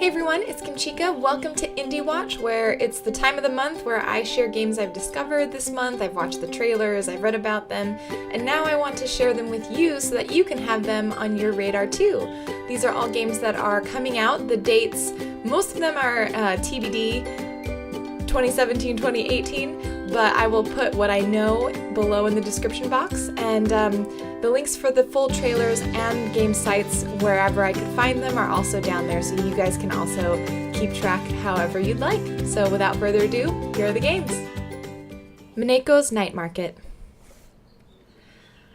Hey everyone, it's Kimchica. Welcome to IndieWatch, where it's the time of the month where I share games I've discovered this month. I've watched the trailers, I've read about them, and now I want to share them with you so that you can have them on your radar too. These are all games that are coming out. The dates, most of them are TBD, 2017, 2018, but I will put what I know below in the description box, and the links for the full trailers and game sites wherever I could find them are also down there, so you guys can also keep track however you'd like. So without further ado, here are the games. MINEKO'S Night Market.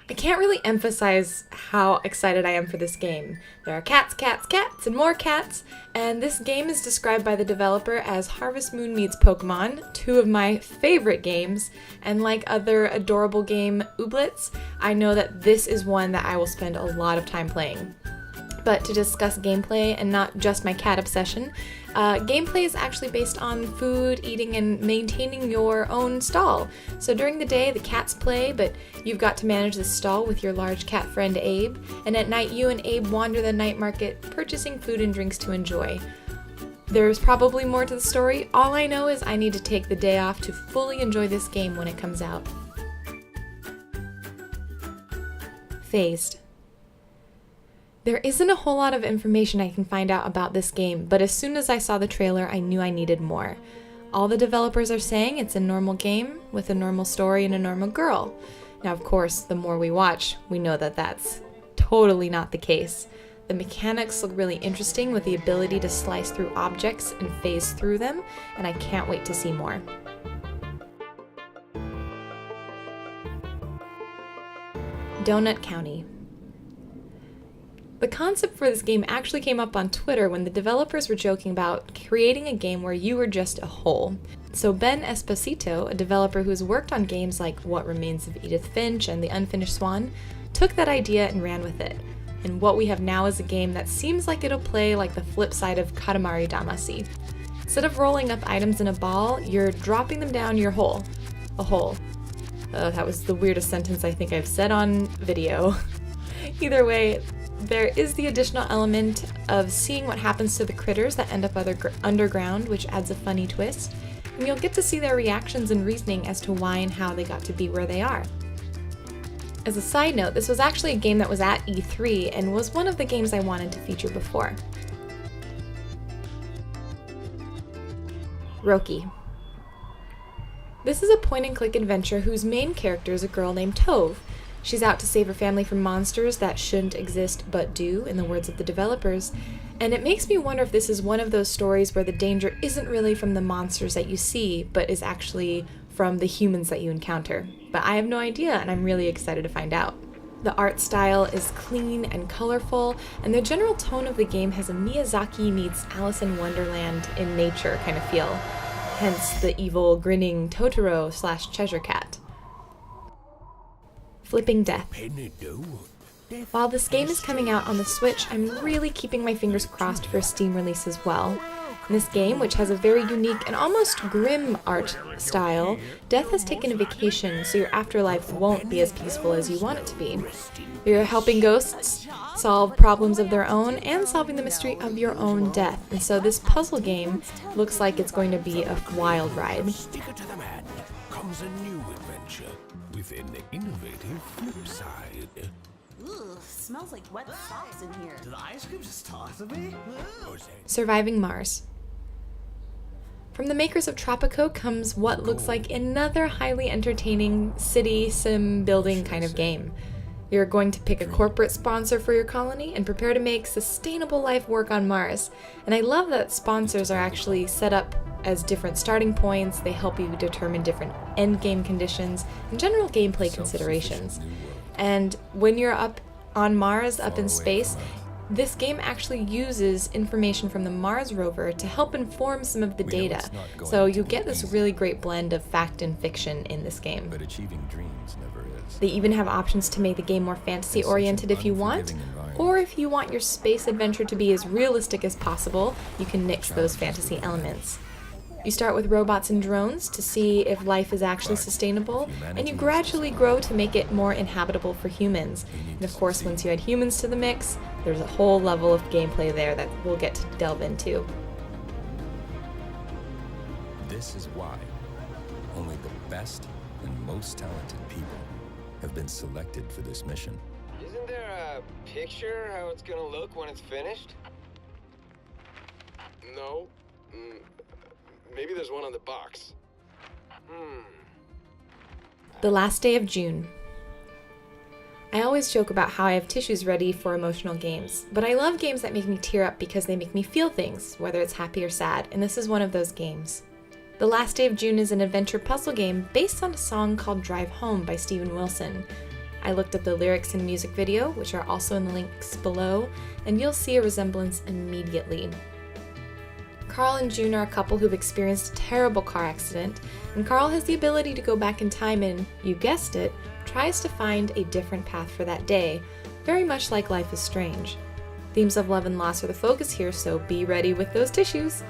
I can't really emphasize how excited I am for this game. There are cats, cats, cats, and more cats, and this game is described by the developer as Harvest Moon meets Pokemon, two of my favorite games, and like other adorable game ooblets, I know that this is one that I will spend a lot of time playing. But to discuss gameplay and not just my cat obsession, gameplay is actually based on food, eating, and maintaining your own stall. So during the day, the cats play, but you've got to manage the stall with your large cat friend Abe, and at night you and Abe wander the night market, purchasing food and drinks to enjoy. There's probably more to the story. All I know is I need to take the day off to fully enjoy this game when it comes out. Phased. There isn't a whole lot of information I can find out about this game, but as soon as I saw the trailer, I knew I needed more. All the developers are saying it's a normal game with a normal story and a normal girl. Now, of course, the more we watch, we know that that's totally not the case. The mechanics look really interesting with the ability to slice through objects and phase through them, and I can't wait to see more. Donut County. The concept for this game actually came up on Twitter when the developers were joking about creating a game where you were just a hole. So Ben Esposito, a developer who's worked on games like What Remains of Edith Finch and The Unfinished Swan, took that idea and ran with it. And what we have now is a game that seems like it'll play like the flip side of Katamari Damacy. Instead of rolling up items in a ball, you're dropping them down your hole. A hole. That was the weirdest sentence I think I've said on video. Either way, there is the additional element of seeing what happens to the critters that end up underground, which adds a funny twist, and you'll get to see their reactions and reasoning as to why and how they got to be where they are. As a side note, this was actually a game that was at E3 and was one of the games I wanted to feature before. Roki. This is a point-and-click adventure whose main character is a girl named Tove. She's out to save her family from monsters that shouldn't exist but do, in the words of the developers, and it makes me wonder if this is one of those stories where the danger isn't really from the monsters that you see, but is actually from the humans that you encounter. But I have no idea, and I'm really excited to find out. The art style is clean and colorful, and the general tone of the game has a Miyazaki meets Alice in Wonderland in nature kind of feel, hence the evil, grinning Totoro / Cheshire Cat. Flipping Death. While this game is coming out on the Switch, I'm really keeping my fingers crossed for a Steam release as well. In this game, which has a very unique and almost grim art style, death has taken a vacation, so your afterlife won't be as peaceful as you want it to be. You're helping ghosts solve problems of their own and solving the mystery of your own death, and so this puzzle game looks like it's going to be a wild ride. Comes a new adventure with an innovative flip side. Ooh, smells like wet socks in here. Did the ice cream just talk to me? Surviving Mars. From the makers of Tropico comes what looks like another highly entertaining city sim building kind of game. You're going to pick a corporate sponsor for your colony and prepare to make sustainable life work on Mars. And I love that sponsors are actually set up as different starting points. They help you determine different endgame conditions and general gameplay considerations. And when you're up on Mars, up in space, this game actually uses information from the Mars rover to help inform some of the data. So you get this really great blend of fact and fiction in this game. But achieving dreams never is. They even have options to make the game more fantasy-oriented if you want, or if you want your space adventure to be as realistic as possible, you can nix those fantasy elements. You start with robots and drones to see if life is actually sustainable, and you gradually grow to make it more inhabitable for humans. And of course, once you add humans to the mix, there's a whole level of gameplay there that we'll get to delve into. This is why only the best and most talented people have been selected for this mission. Isn't there a picture how it's gonna look when it's finished? No. Maybe there's one on the box. The last day of June. I always joke about how I have tissues ready for emotional games, but I love games that make me tear up because they make me feel things, whether it's happy or sad, and this is one of those games. The Last Day of June is an adventure puzzle game based on a song called Drive Home by Steven Wilson. I looked up the lyrics and music video, which are also in the links below, and you'll see a resemblance immediately. Carl and June are a couple who've experienced a terrible car accident, and Carl has the ability to go back in time and, you guessed it, tries to find a different path for that day, very much like Life is Strange. Themes of love and loss are the focus here, so be ready with those tissues.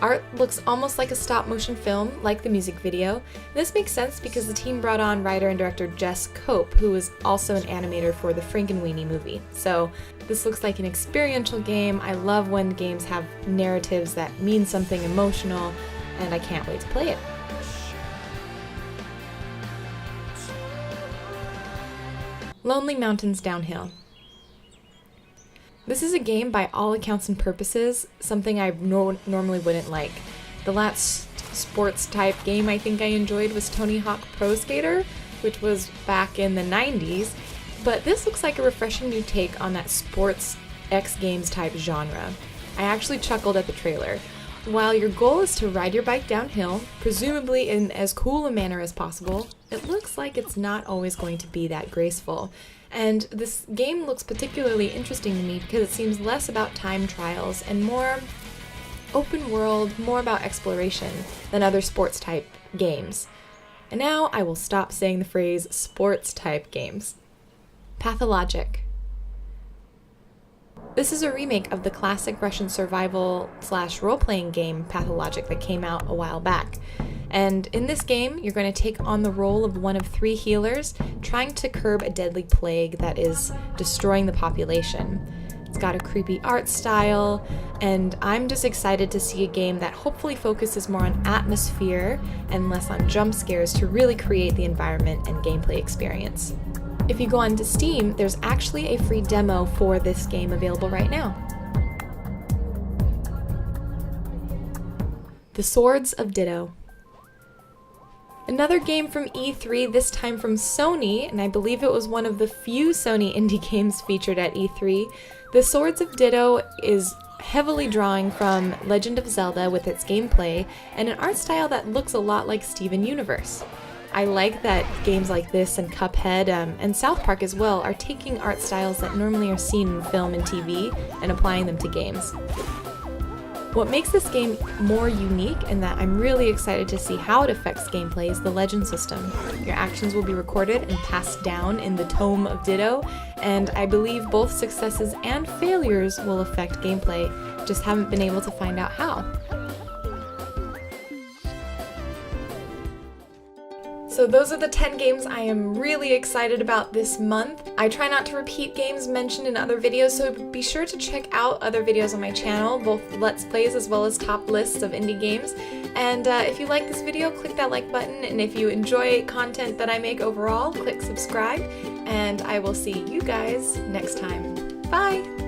Art looks almost like a stop-motion film, like the music video. This makes sense because the team brought on writer and director Jess Cope, who is also an animator for the Frankenweenie movie. So this looks like an experiential game. I love when games have narratives that mean something emotional, and I can't wait to play it. Lonely Mountains Downhill. This is a game by all accounts and purposes, something I normally wouldn't like. The last sports type game I think I enjoyed was Tony Hawk Pro Skater, which was back in the 90s, but this looks like a refreshing new take on that sports X Games type genre. I actually chuckled at the trailer. While your goal is to ride your bike downhill, presumably in as cool a manner as possible, it looks like it's not always going to be that graceful. And this game looks particularly interesting to me because it seems less about time trials and more open world, more about exploration than other sports type games. And now I will stop saying the phrase sports type games. Pathologic. This is a remake of the classic Russian survival/role-playing game Pathologic that came out a while back. And in this game, you're going to take on the role of one of 3 healers trying to curb a deadly plague that is destroying the population. It's got a creepy art style, and I'm just excited to see a game that hopefully focuses more on atmosphere and less on jump scares to really create the environment and gameplay experience. If you go onto Steam, there's actually a free demo for this game available right now. The Swords of Ditto. Another game from E3, this time from Sony, and I believe it was one of the few Sony indie games featured at E3. The Swords of Ditto is heavily drawing from Legend of Zelda with its gameplay and an art style that looks a lot like Steven Universe. I like that games like this and Cuphead and South Park as well are taking art styles that normally are seen in film and TV and applying them to games. What makes this game more unique and that I'm really excited to see how it affects gameplay is the legend system. Your actions will be recorded and passed down in the Tome of Ditto, and I believe both successes and failures will affect gameplay, just haven't been able to find out how. So those are the 10 games I am really excited about this month. I try not to repeat games mentioned in other videos, so be sure to check out other videos on my channel, both Let's Plays as well as top lists of indie games. And if you like this video, click that like button, and if you enjoy content that I make overall, click subscribe, and I will see you guys next time. Bye!